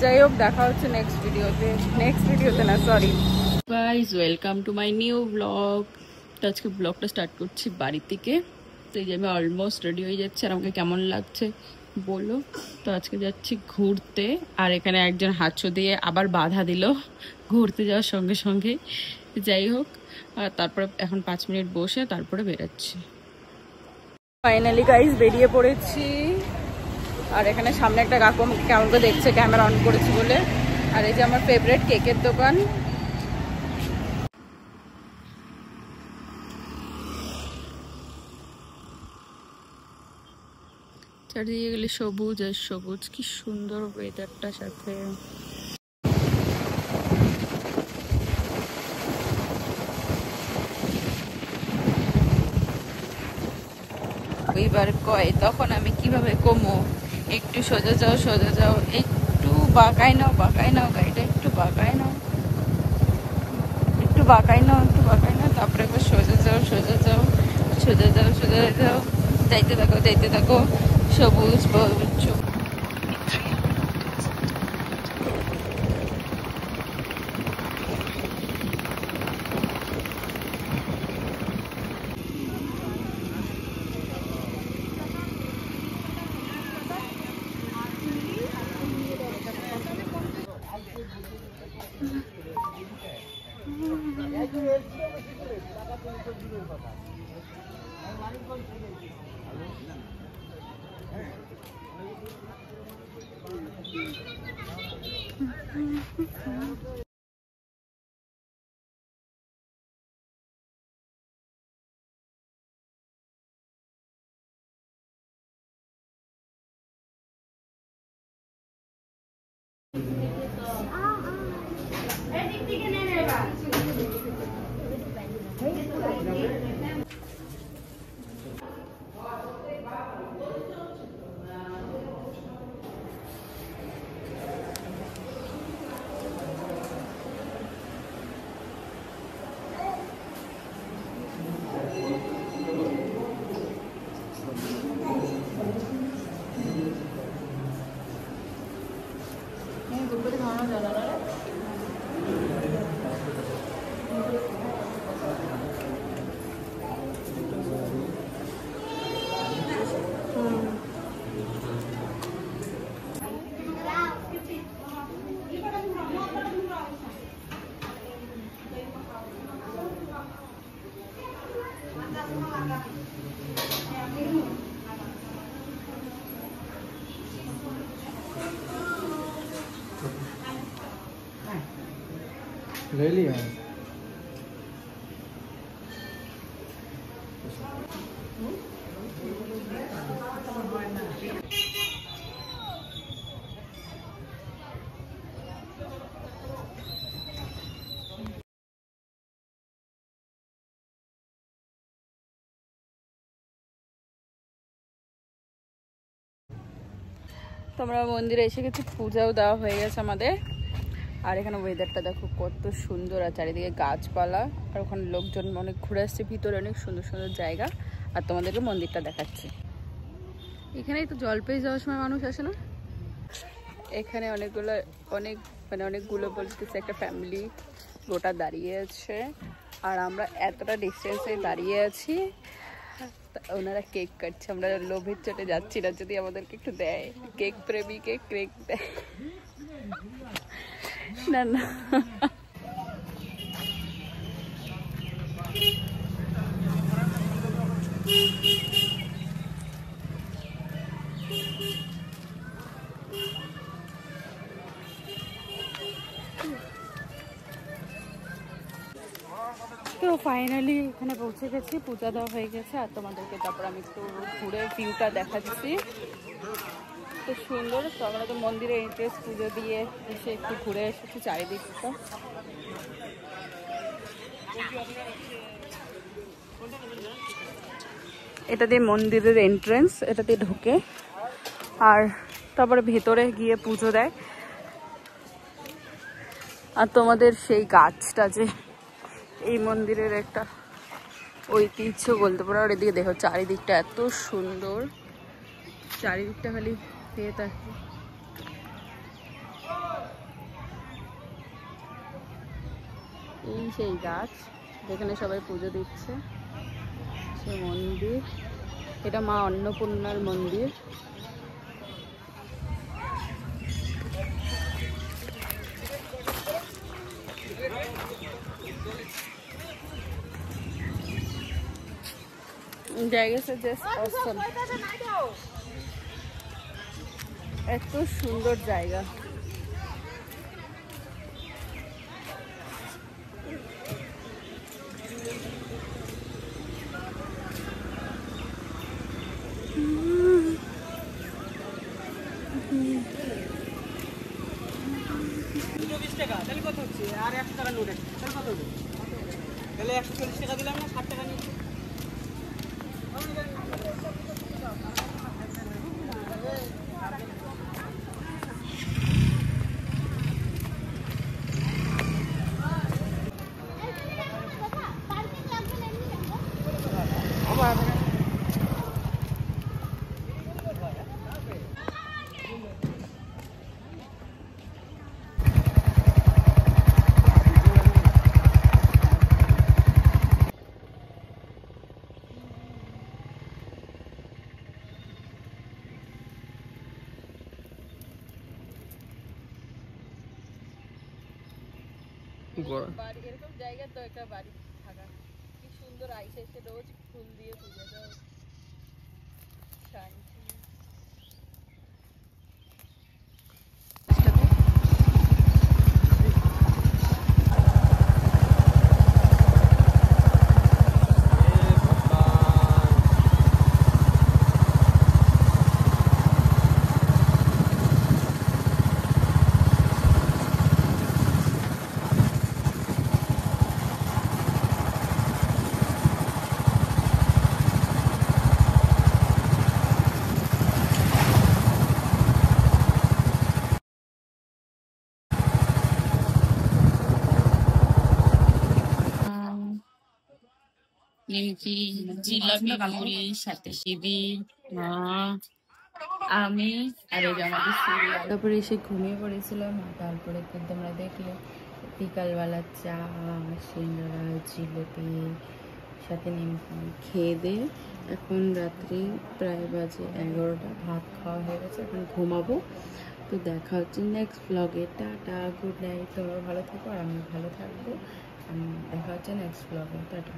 যাই হোক, দেখা হচ্ছে নেক্সট ভিডিওতে না, sorry guys, welcome to my new blog. তো আজকে ব্লগটা স্টার্ট করছি বাড়ি থেকে। তো এই যে আমি অলমোস্ট রেডি হয়ে যাচ্ছি, আর আমাকে কেমন লাগছে বলো। তো আজকে যাচ্ছি ঘুরতে, আর এখানে একজন হাঁচো দিয়ে আবার বাধা দিল ঘুরতে যাওয়ার সঙ্গে সঙ্গে। যাই হোক, আর তারপরে এখন 5 মিনিট বসে তারপরে বেরোচ্ছি। ফাইনালি গাইস বেরিয়ে পড়েছি, আর এখানে সামনে একটা কাকু কেমন করে দেখছে ক্যামেরা অন করেছি বলে। আর এই যে আমার ফেভারিট কেকের দোকান। চারিদিকে গেলে সবুজ আর সবুজ, কি সুন্দর ওয়েদারটার সাথে। এবার কয় তখন আমি কিভাবে কমো, একটু সোজা যাও, একটু বাঁকাই নাও গাড়িটা, একটু বাঁকাই নাও, তারপরে একবার সোজা যাও, যাইতে থাকো, সবুজ। ले लिया তো আমরা মন্দিরে এসে গেছি, পূজাও দেওয়া হয়ে গেছে আমাদের। আর এখানে ওয়েদারটা দেখো কত সুন্দর, আর চারিদিকে গাছপালা, আর ওখানে লোকজন অনেক ঘুরে আসছে, ভিতরে অনেক সুন্দর সুন্দর জায়গা। আর তোমাদেরকে মন্দিরটা দেখাচ্ছি। এখানেই তো জল পেয়ে যাওয়ার সময় মানুষ আসে না। এখানে অনেকগুলো বলতেছে একটা ফ্যামিলি গোটা দাঁড়িয়ে আছে, আর আমরা এতটা ডিস্টেন্সে দাঁড়িয়ে আছি। ওনারা কেক কাটছে, আমরা লোভের চটে যাচ্ছি না, যদি আমাদেরকে একটু দেয়, কেক প্রেমীকে কেক দেয় না। তো ফাইনালি এখানে পৌঁছে গেছি, পূজা দেওয়া হয়ে গেছে। আর তোমাদেরকে তারপর আমি একটু ঘুরে ভিউটা দেখাচ্ছি, খুব সুন্দর। তো আমরা তো মন্দিরে এন্ট্রেন্স পুজো দিয়ে এসে একটু ঘুরে এসেছি চারিদিকটা। এটা দিয়ে মন্দিরের এন্ট্রেন্স, এটা দিয়ে ঢোকে, আর তারপরে ভেতরে গিয়ে পুজো দেয়। আর তোমাদের সেই গাছটা যে এই মন্দিরের একটা ঐতিহ্য বলতে পারো। আর এদিকে দেখো চারিদিকটা এত সুন্দর, চারিদিকটা খালি পেয়ে থাকে। এই সেই গাছ যেখানে সবাই পুজো দিচ্ছে, সে মন্দির। এটা মা অন্নপূর্ণার মন্দির। জায়গাটা জাস্ট অসম, এত সুন্দর জায়গা। আর 100 টাকা নোট আছে, কত হবে? তাহলে 140 টাকা দিলাম না, 60 টাকা নিচ্ছি। এরকম জায়গা তো একটা বাড়ি থাকা কি সুন্দর। আইসে এসে রোজ ফুল দিয়ে পুজো দাও, শান্তি। নিমকি, জিলাপি, মুড়ির সাথে শিবির, মা, আমি আর এই যে আমাদের সিরিয়াল। তারপরে এসে ঘুমিয়ে পড়েছিলাম। তারপরে তো তোমরা দেখলে বিকালবেলা চা, সিঙ্গারা, জিলাপি সাথে নিমকি খেয়ে দিয়ে এখন রাত্রি প্রায় বাজে 11টা। ভাত খাওয়া হয়ে গেছে, এখন ঘুমাবো। তো দেখা হচ্ছে নেক্সট ব্লগে। Tata, good night. তোমরা ভালো থাকো আর আমি ভালো থাকবো। দেখা হচ্ছে নেক্সট ব্লগে। টাটা।